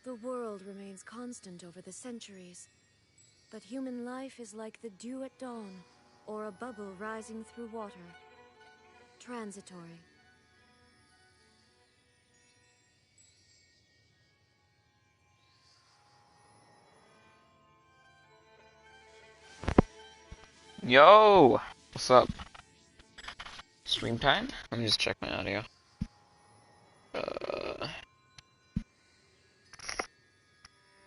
The world remains constant over the centuries, but human life is like the dew at dawn, or a bubble rising through water. Transitory. Yo! What's up? Stream time? Let me just check my audio.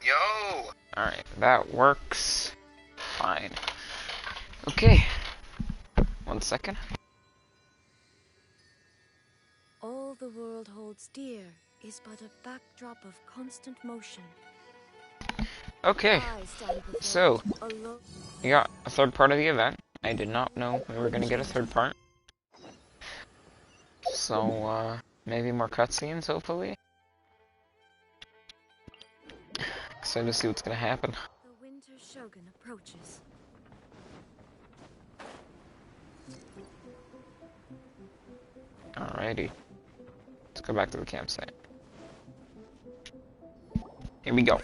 Yo! Alright, that works fine. Okay. 1 second. All the world holds dear is but a backdrop of constant motion. Okay. So, we got a third part of the event. I did not know we were gonna get a third part. So, maybe more cutscenes, hopefully. Excited to see what's gonna happen. The Winter Shogun approaches. Alrighty. Let's go back to the campsite. Here we go.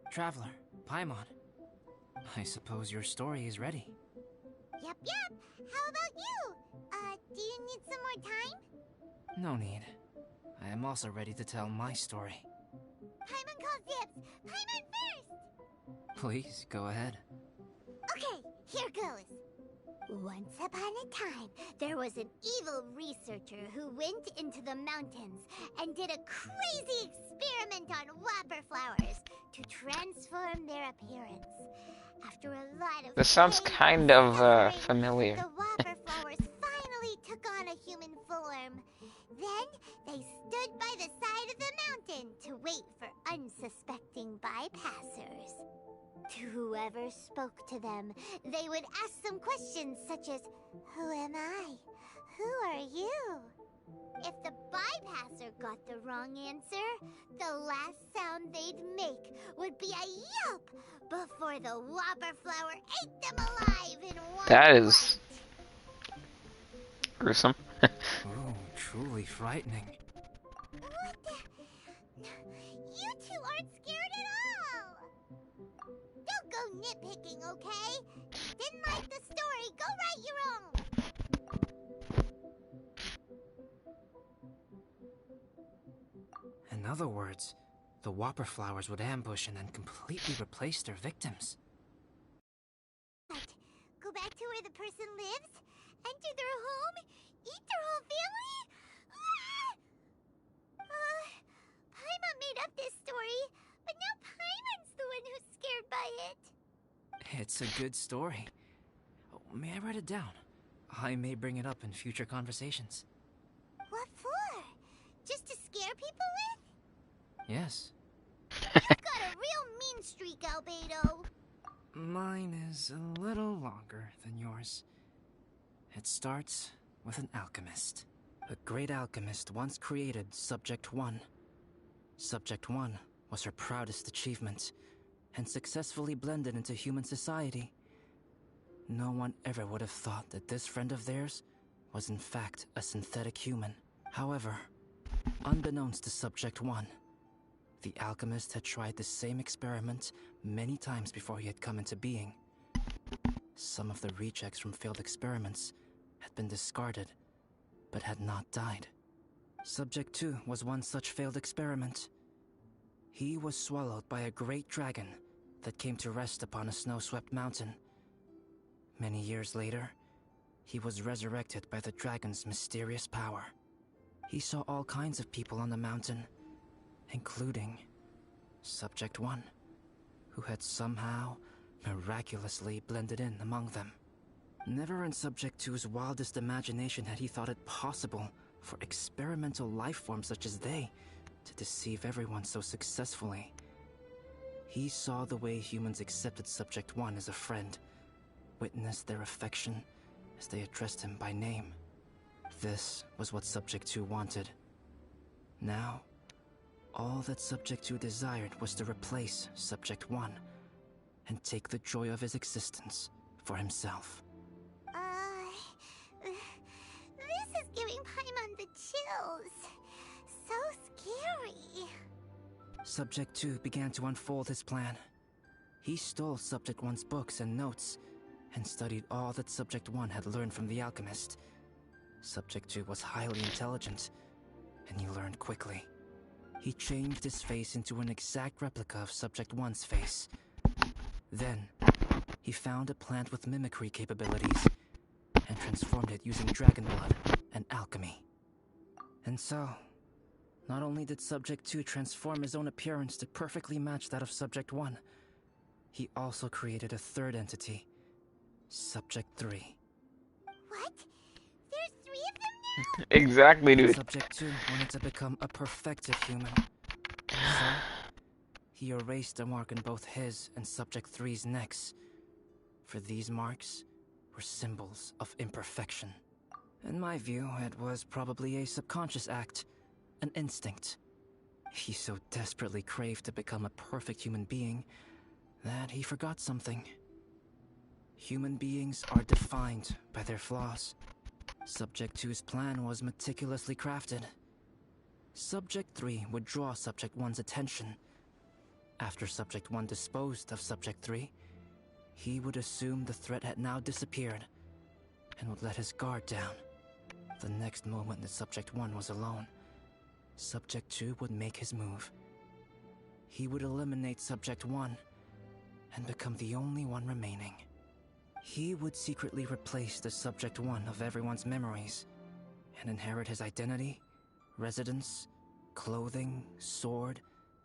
Traveler, Paimon. I suppose your story is ready. Yep. How about you? Do you need some more time? No need. I am also ready to tell my story. Paimon calls dibs. Paimon first! Please, go ahead. Okay, here goes. Once upon a time, there was an evil researcher who went into the mountains and did a crazy experiment on whopper flowers to transform their appearance. After a lot of This sounds kind of familiar. The whopper flowers finally took on a human form. Then they stood by the side of the mountain to wait for unsuspecting bypassers. To whoever spoke to them, they would ask some questions such as, "Who am I? Who are you?" If the bypasser got the wrong answer, the last sound they'd make would be a yelp before the whopper flower ate them alive in one That is bite. gruesome. Ooh, truly frightening. What the? You two aren't scared at all! Don't go nitpicking, okay? Didn't like the story, go write your own! In other words, the whopper flowers would ambush and then completely replace their victims. What? Go back to where the person lives? Enter their home? Eat their whole family? Paimon made up this story, but now Paimon's the one who's scared by it. It's a good story. Oh, may I write it down? I may bring it up in future conversations. What for? Just to scare people with? Yes. You've got a real mean streak, Albedo. Mine is a little longer than yours. It starts with an alchemist. A great alchemist once created Subject 1. Subject 1 was her proudest achievement, and successfully blended into human society. No one ever would have thought that this friend of theirs was in fact a synthetic human. However, unbeknownst to Subject 1, the alchemist had tried the same experiment many times before he had come into being. Some of the rejects from failed experiments had been discarded, but had not died. Subject 2 was one such failed experiment. He was swallowed by a great dragon that came to rest upon a snow-swept mountain. Many years later, he was resurrected by the dragon's mysterious power. He saw all kinds of people on the mountain, including Subject 1, who had somehow miraculously blended in among them. Never in Subject 2's wildest imagination had he thought it possible for experimental life forms such as they to deceive everyone so successfully. He saw the way humans accepted Subject 1 as a friend, witnessed their affection as they addressed him by name. This was what Subject 2 wanted. Now, all that Subject 2 desired was to replace Subject 1 and take the joy of his existence for himself. This is giving Paimon the chills. So scary. Subject 2 began to unfold his plan. He stole Subject 1's books and notes, and studied all that Subject 1 had learned from the alchemist. Subject 2 was highly intelligent, and he learned quickly. He changed his face into an exact replica of Subject 1's face. Then, he found a plant with mimicry capabilities, and transformed it using dragon blood and alchemy. And so, not only did Subject 2 transform his own appearance to perfectly match that of Subject 1, he also created a third entity, Subject 3. What? There's 3 of them now? Exactly, dude. Subject 2 wanted to become a perfected human. So, he erased a mark in both his and Subject 3's necks. For these marks were symbols of imperfection. In my view, it was probably a subconscious act, an instinct. He so desperately craved to become a perfect human being that he forgot something. Human beings are defined by their flaws. Subject 2's plan was meticulously crafted. Subject 3 would draw Subject 1's attention. After Subject 1 disposed of Subject 3, he would assume the threat had now disappeared and would let his guard down. The next moment that Subject 1 was alone, Subject 2 would make his move. He would eliminate Subject 1 and become the only one remaining. He would secretly replace the Subject 1 of everyone's memories and inherit his identity, residence, clothing, sword,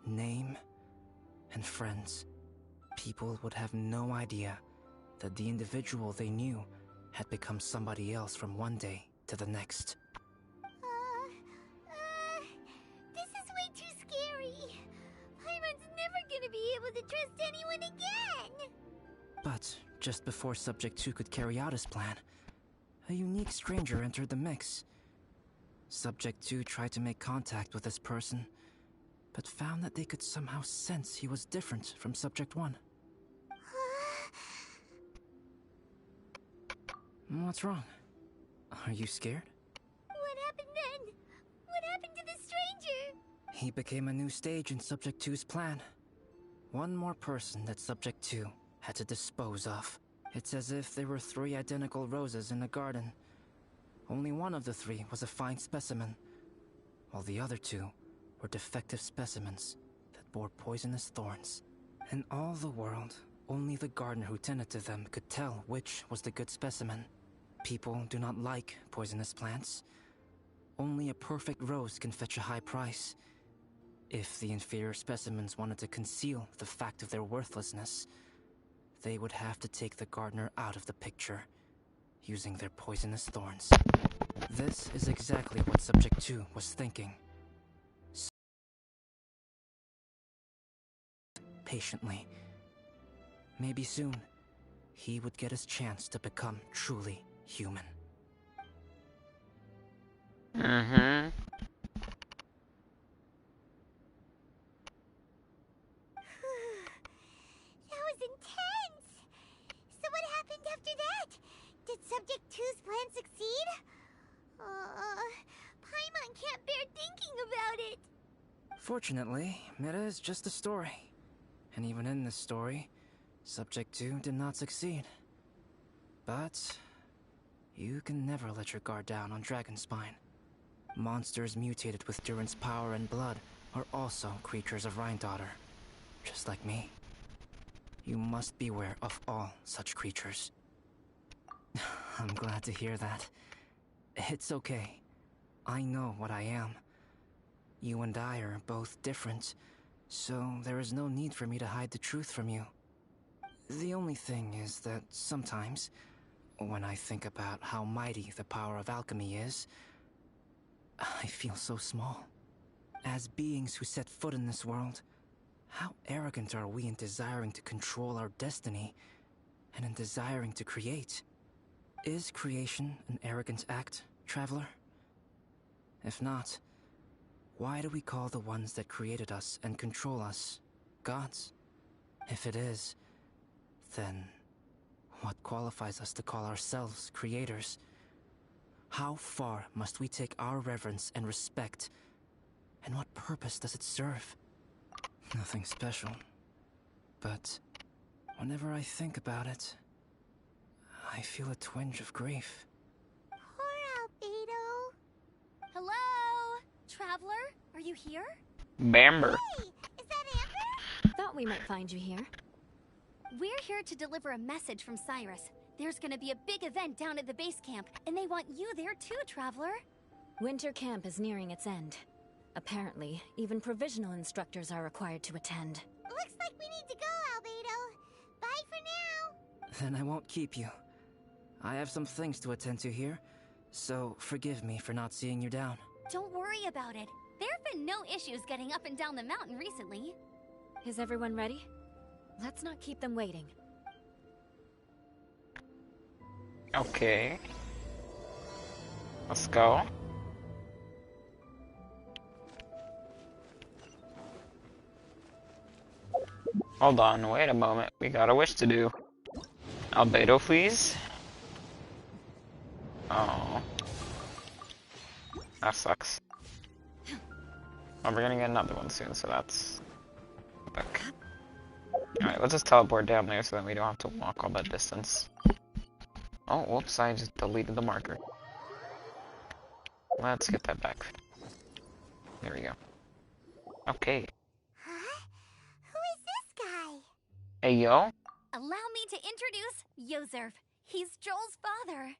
name, and friends. People would have no idea that the individual they knew had become somebody else from one day to the next. This is way too scary. Paimon's never gonna be able to trust anyone again. But just before Subject 2 could carry out his plan, a unique stranger entered the mix. Subject 2 tried to make contact with this person, but found that they could somehow sense he was different from Subject 1. What's wrong? Are you scared? What happened then? What happened to the stranger? He became a new stage in Subject 2's plan. One more person that Subject 2 had to dispose of. It's as if there were 3 identical roses in a garden. Only one of the 3 was a fine specimen, while the other 2 were defective specimens that bore poisonous thorns. In all the world, only the gardener who tended to them could tell which was the good specimen. People do not like poisonous plants. Only a perfect rose can fetch a high price. If the inferior specimens wanted to conceal the fact of their worthlessness, they would have to take the gardener out of the picture, using their poisonous thorns. This is exactly what Subject 2 was thinking. Patiently. Maybe soon, he would get his chance to become truly human. Mm-hmm. That was intense! So what happened after that? Did Subject 2's plan succeed? Paimon can't bear thinking about it. Fortunately, it is just a story. And even in this story, Subject 2 did not succeed. But you can never let your guard down on Dragonspine. Monsters mutated with Durin's power and blood are also creatures of Rhine-Daughter, just like me. You must beware of all such creatures. I'm glad to hear that. It's okay. I know what I am. You and I are both different, so there is no need for me to hide the truth from you. The only thing is that sometimes, when I think about how mighty the power of alchemy is, I feel so small. As beings who set foot in this world, how arrogant are we in desiring to control our destiny, and in desiring to create? Is creation an arrogant act, traveler? If not, why do we call the ones that created us and control us gods? If it is, then what qualifies us to call ourselves creators? How far must we take our reverence and respect, and what purpose does it serve? Nothing special. But whenever I think about it, I feel a twinge of grief. Poor Albedo. Hello? Traveler, are you here? Bamber. Hey, is that Amber? Thought we might find you here. We're here to deliver a message from Cyrus. There's gonna be a big event down at the base camp, and they want you there too, Traveler. Winter camp is nearing its end. Apparently, even provisional instructors are required to attend. Looks like we need to go, Albedo. Bye for now. Then I won't keep you. I have some things to attend to here, so forgive me for not seeing you down. Don't worry about it. There have been no issues getting up and down the mountain recently. Is everyone ready? Let's not keep them waiting. Okay. Let's go. Hold on, wait a moment. We got a wish to do. Albedo, please. Oh. That sucks. Oh, we're gonna get another one soon, so that's... Back. Alright, let's just teleport down there so that we don't have to walk all that distance. Oh, whoops, I just deleted the marker. Let's get that back. There we go. Okay. Huh? Who is this guy? Hey, yo. Allow me to introduce Yozerf. He's Joel's father.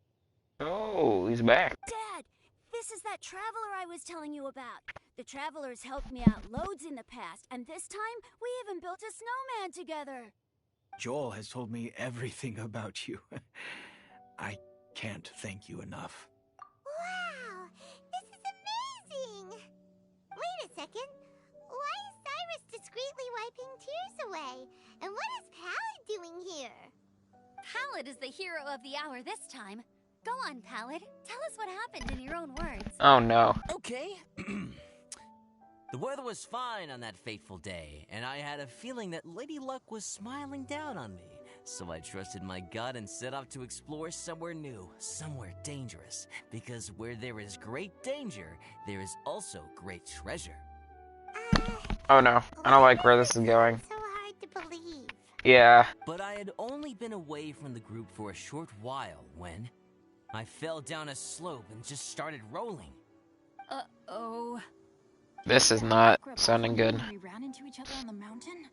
Oh, he's back. Dad, this is that traveler I was telling you about. The traveler's helped me out loads in the past, and this time we even built a snowman together. Joel has told me everything about you. I can't thank you enough. Wow, this is amazing. Wait a second. Why is Cyrus discreetly wiping tears away? And what is Pallid doing here? Pallid is the hero of the hour this time. Go on, Pallid. Tell us what happened in your own words. Oh, no. Okay. The weather was fine on that fateful day, and I had a feeling that Lady Luck was smiling down on me. So I trusted my gut and set off to explore somewhere new, somewhere dangerous. Because where there is great danger, there is also great treasure. Oh, no. I don't like where this is going. So hard to believe. Yeah. But I had only been away from the group for a short while when I fell down a slope and just started rolling. Uh-oh. This is not sounding good. We ran into each other on the mountain?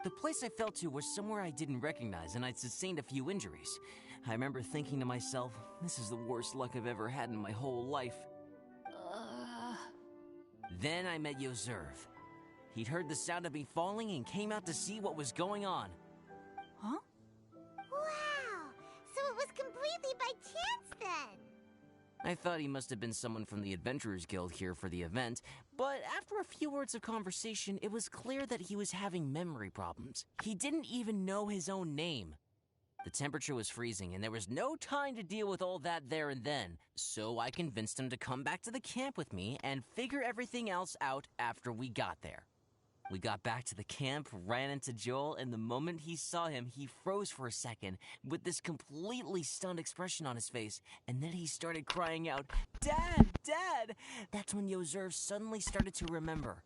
The place I fell to was somewhere I didn't recognize, and I'd sustained a few injuries. I remember thinking to myself, this is the worst luck I've ever had in my whole life. Then I met Yozerf. He'd heard the sound of me falling and came out to see what was going on. Huh? Wow, so it was completely by chance then. I thought he must have been someone from the Adventurers Guild here for the event, but after a few words of conversation, it was clear that he was having memory problems. He didn't even know his own name. The temperature was freezing, and there was no time to deal with all that there and then, so I convinced him to come back to the camp with me and figure everything else out after we got there. We got back to the camp, ran into Joel, and the moment he saw him, he froze for a second with this completely stunned expression on his face, and then he started crying out, "Dad! Dad!" That's when Yozerf suddenly started to remember.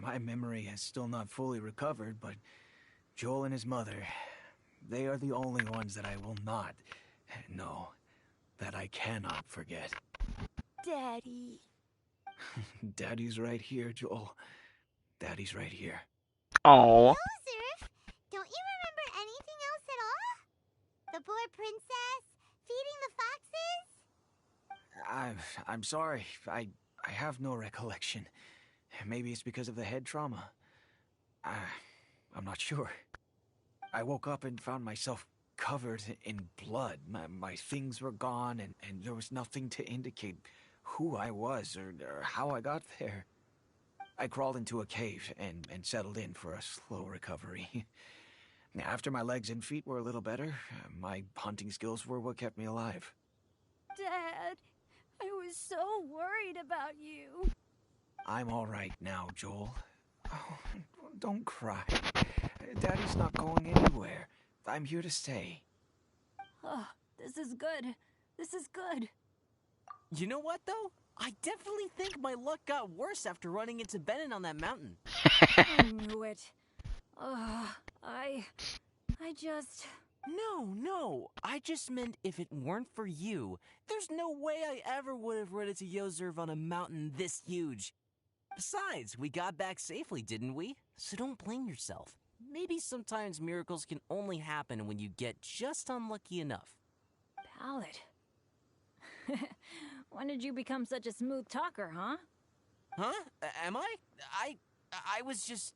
My memory has still not fully recovered, but Joel and his mother, they are the only ones that I will not, no, that I cannot forget. Daddy. Daddy's right here, Joel. Daddy's right here. Oh. Joseph, don't you remember anything else at all? The poor princess? Feeding the foxes? I'm sorry. I have no recollection. Maybe it's because of the head trauma. I'm not sure. I woke up and found myself covered in blood. My things were gone, and there was nothing to indicate who I was or how I got there. I crawled into a cave and settled in for a slow recovery. After my legs and feet were a little better, my hunting skills were what kept me alive. Dad, I was so worried about you. I'm all right now, Joel. Oh, don't cry. Daddy's not going anywhere. I'm here to stay. Oh, this is good. This is good. You know what, though? I definitely think my luck got worse after running into Benin on that mountain. I knew it. Ugh, I just... No. I just meant if it weren't for you, there's no way I ever would have run into Yozerv on a mountain this huge. Besides, we got back safely, didn't we? So don't blame yourself. Maybe sometimes miracles can only happen when you get just unlucky enough. Ballad. When did you become such a smooth talker, huh? Huh? Am I? I was just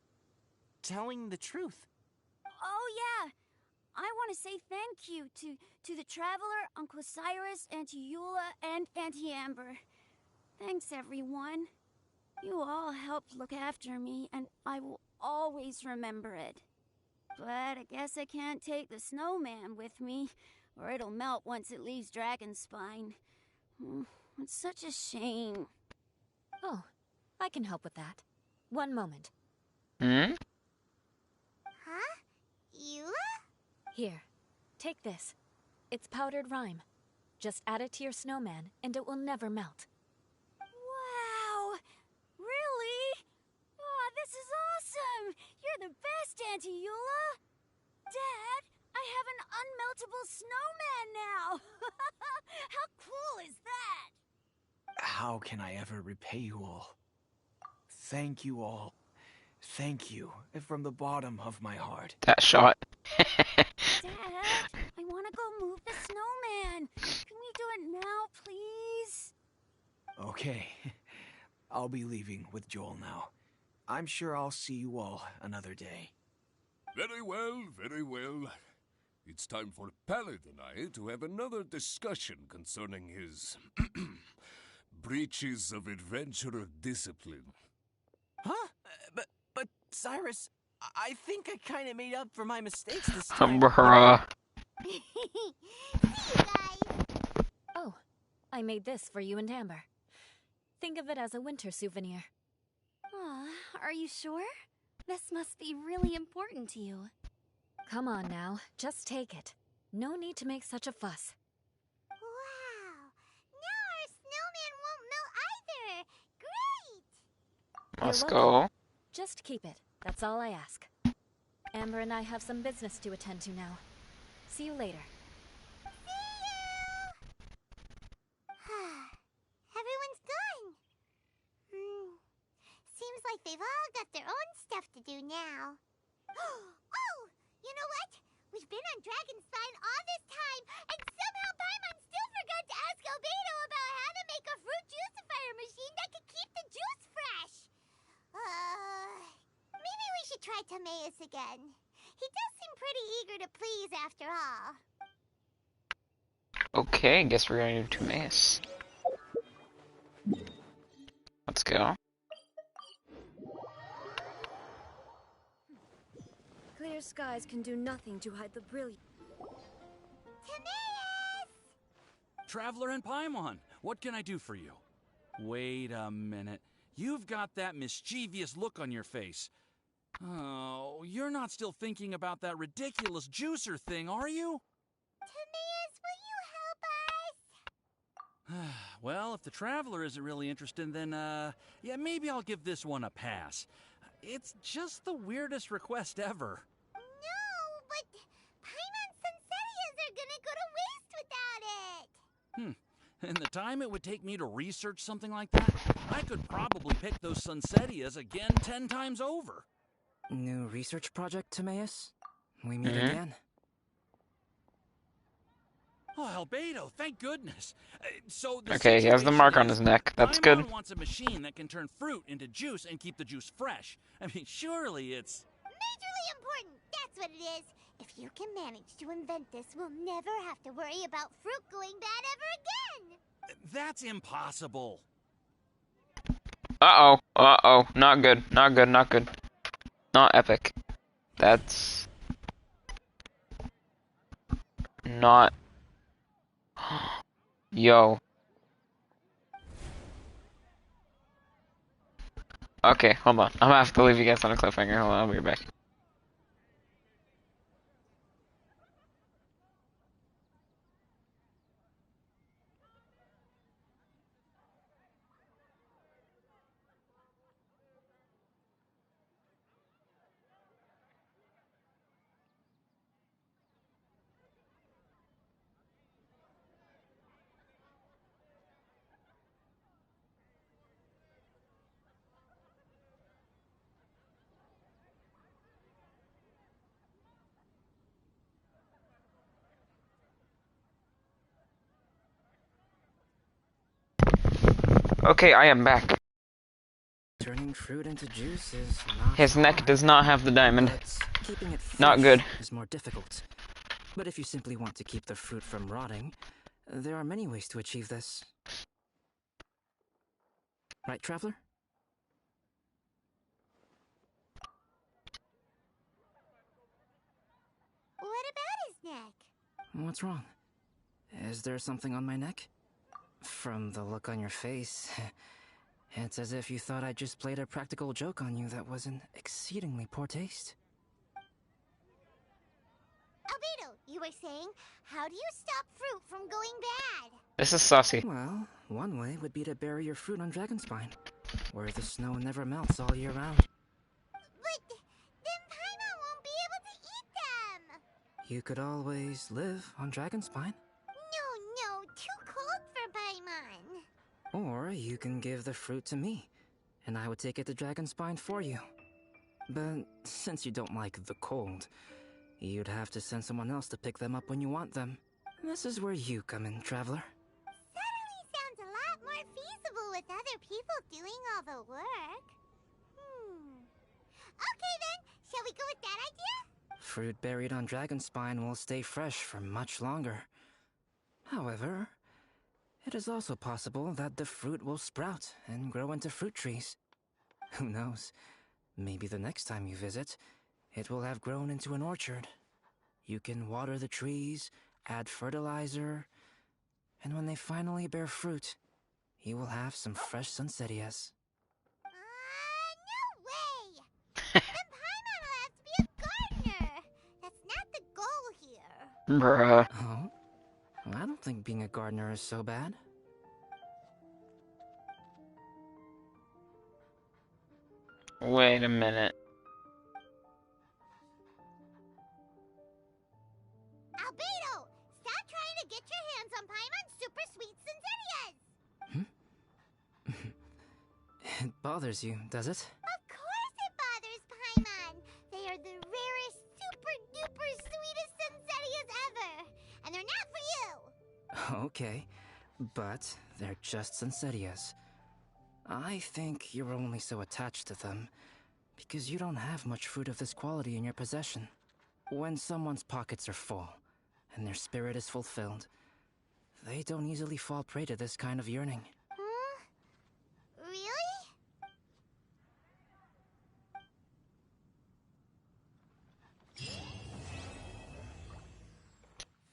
telling the truth. Oh, yeah. I want to say thank you to the Traveler, Uncle Cyrus, Auntie Eula, and Auntie Amber. Thanks, everyone. You all helped look after me, and I will always remember it. But I guess I can't take the snowman with me, or it'll melt once it leaves Dragonspine. It's such a shame. Oh, I can help with that. One moment. Huh? Eula? Here, take this. It's powdered rime. Just add it to your snowman, and it will never melt. Wow! Really? Oh, this is awesome! You're the best, Auntie Eula! Dad, I have an unmeltable snowman now! How cool is that? How can I ever repay you all? Thank you all. Thank you from the bottom of my heart. That shot. Dad, I want to go move the snowman. Can we do it now, please? Okay. I'll be leaving with Joel now. I'm sure I'll see you all another day. Very well, very well. It's time for Pallid and I to have another discussion concerning his breaches of adventurer discipline. Huh? But Cyrus, I think I kind of made up for my mistakes this time. Bruh. See you guys. Oh, I made this for you and Amber. Think of it as a winter souvenir. Aw, are you sure? This must be really important to you. Come on now, just take it. No need to make such a fuss. Wow. Now our snowman won't melt either. Great. Let's You're go. welcome. Just keep it. That's all I ask. Amber and I have some business to attend to now. See you later. Everyone's gone. Seems like they've all got their own stuff to do now. Oh, you know what? We've been on Dragonspine all this time, and somehow Paimon still forgot to ask Albedo about how to make a fruit juicifier machine that could keep the juice fresh. Maybe we should try Timaeus again. He does seem pretty eager to please after all. Okay, guess we're going to Timaeus. Let's go. Clear skies can do nothing to hide the brilliance. Timaeus! Traveler and Paimon, what can I do for you? Wait a minute. You've got that mischievous look on your face. Oh, you're not still thinking about that ridiculous juicer thing, are you? Timaeus, will you help us? Well, if the Traveler isn't really interested, then, yeah, maybe I'll give this one a pass. It's just the weirdest request ever. No, but Paimon's Sunsetias are gonna go to waste without it. And the time it would take me to research something like that, I could probably pick those Sunsetias again 10 times over. New research project, Timaeus? We meet again? Oh, Albedo, thank goodness. So the Okay, he has the mark on his neck. That's good. Paimon wants a machine that can turn fruit into juice and keep the juice fresh. I mean, surely it's... Majorly important, that's what it is. If you can manage to invent this, we'll never have to worry about fruit going bad ever again. That's impossible. Uh-oh. Uh-oh. Not good. Not good. Not good. Not epic. That's... not... Yo. Okay, hold on. I'm gonna have to leave you guys on a cliffhanger. Hold on, I'll be right back. Okay, I am back. Turning fruit into juice is not His neck hard, does not have the diamond. but keeping it fresh Not good. is more difficult. But if you simply want to keep the fruit from rotting, there are many ways to achieve this. Right, Traveler? What about his neck? What's wrong? Is there something on my neck? From the look on your face, it's as if you thought I just played a practical joke on you that was in exceedingly poor taste. Albedo, you were saying, how do you stop fruit from going bad? This is saucy. Well, one way would be to bury your fruit on Dragonspine, where the snow never melts all year round. But then Paimon won't be able to eat them! You could always live on Dragonspine. No, too cold for Paimon. Or you can give the fruit to me, and I would take it to Dragonspine for you. But since you don't like the cold, you'd have to send someone else to pick them up when you want them. This is where you come in, Traveler. Suddenly sounds a lot more feasible with other people doing all the work. Okay then, shall we go with that idea? Fruit buried on Dragonspine will stay fresh for much longer. However, it is also possible that the fruit will sprout and grow into fruit trees. Who knows? Maybe the next time you visit, it will have grown into an orchard. You can water the trees, add fertilizer, and when they finally bear fruit, you will have some fresh sunsettias. No way! Then Paimon will have to be a gardener. That's not the goal here. Bruh. Oh? I don't think being a gardener is so bad. Wait a minute. Albedo, stop trying to get your hands on Paimon's super sweet sunsettias! It bothers you, does it? Of course it bothers Paimon. They are the rarest, super duper sweetest sunsettias ever. And they're not for you. Okay, but they're just sunsettias. I think you're only so attached to them because you don't have much fruit of this quality in your possession. When someone's pockets are full and their spirit is fulfilled, they don't easily fall prey to this kind of yearning. Huh? Really?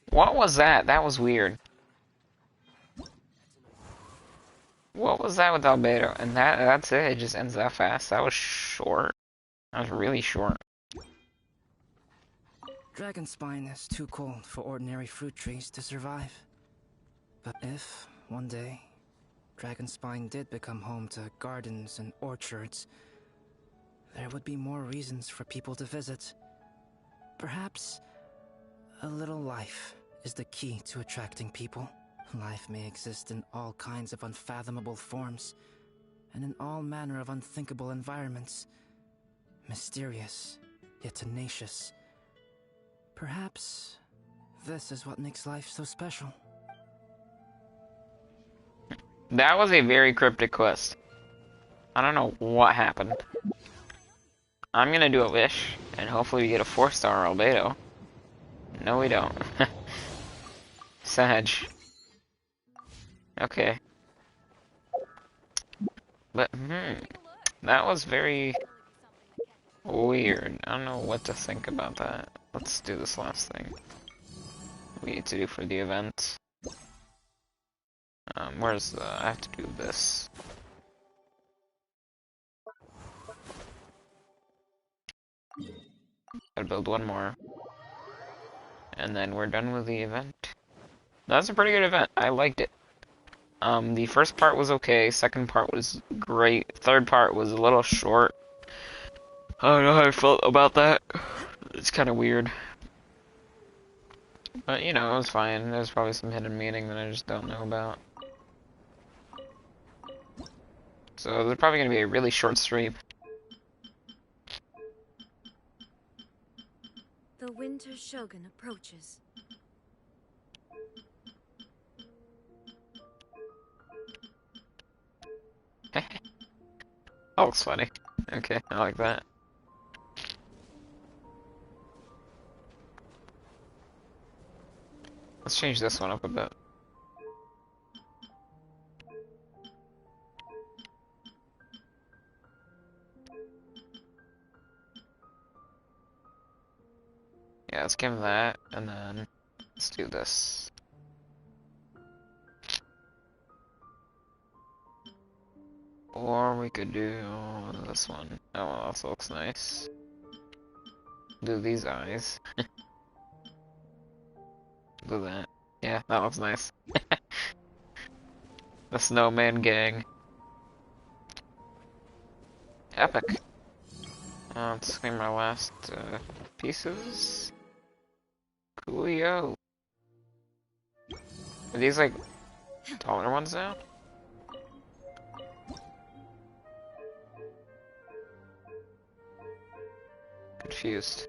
What was that? That was weird. What was that with Albedo? And that's it? It just ends that fast? That was short. That was really short. Dragonspine is too cold for ordinary fruit trees to survive. But if, one day, Dragonspine did become home to gardens and orchards, there would be more reasons for people to visit. Perhaps a little life is the key to attracting people. Life may exist in all kinds of unfathomable forms, and in all manner of unthinkable environments. Mysterious, yet tenacious. Perhaps this is what makes life so special. That was a very cryptic quest. I don't know what happened. I'm gonna do a wish, and hopefully we get a 4-star Albedo. No, we don't. Sag. Okay. But, that was very weird. I don't know what to think about that. Let's do this last thing we need to do for the event. Where's the... I have to do this. Gotta build one more. And then we're done with the event. That's a pretty good event. I liked it. The first part was okay, second part was great, third part was a little short. I don't know how I felt about that. It's kind of weird. But, you know, it was fine. There's probably some hidden meaning that I just don't know about. So there's probably going to be a really short stream. The Winter Shogun approaches. That looks funny. Okay, I like that. Let's change this one up a bit. Yeah, let's give him that, and then let's do this. Or we could do this one. Oh, well, that looks nice. Do these eyes. Do that. Yeah, that looks nice. The snowman gang. Epic. Let's claim our last pieces. Coolio. Are these like taller ones now? Confused.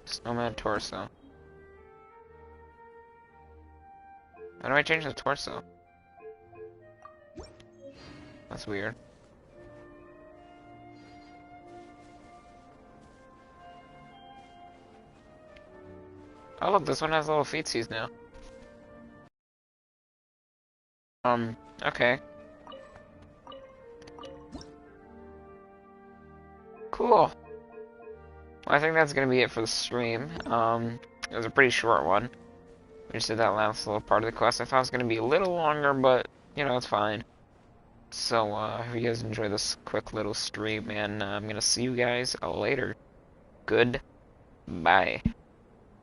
Snowman torso. How do I change the torso? That's weird. Oh look, this one has little feetsies now. Okay. Cool. Well, I think that's gonna be it for the stream. It was a pretty short one. We just did that last little part of the quest. I thought it was gonna be a little longer, but, you know, it's fine. So, I hope you guys enjoy this quick little stream, and I'm gonna see you guys later. Goodbye.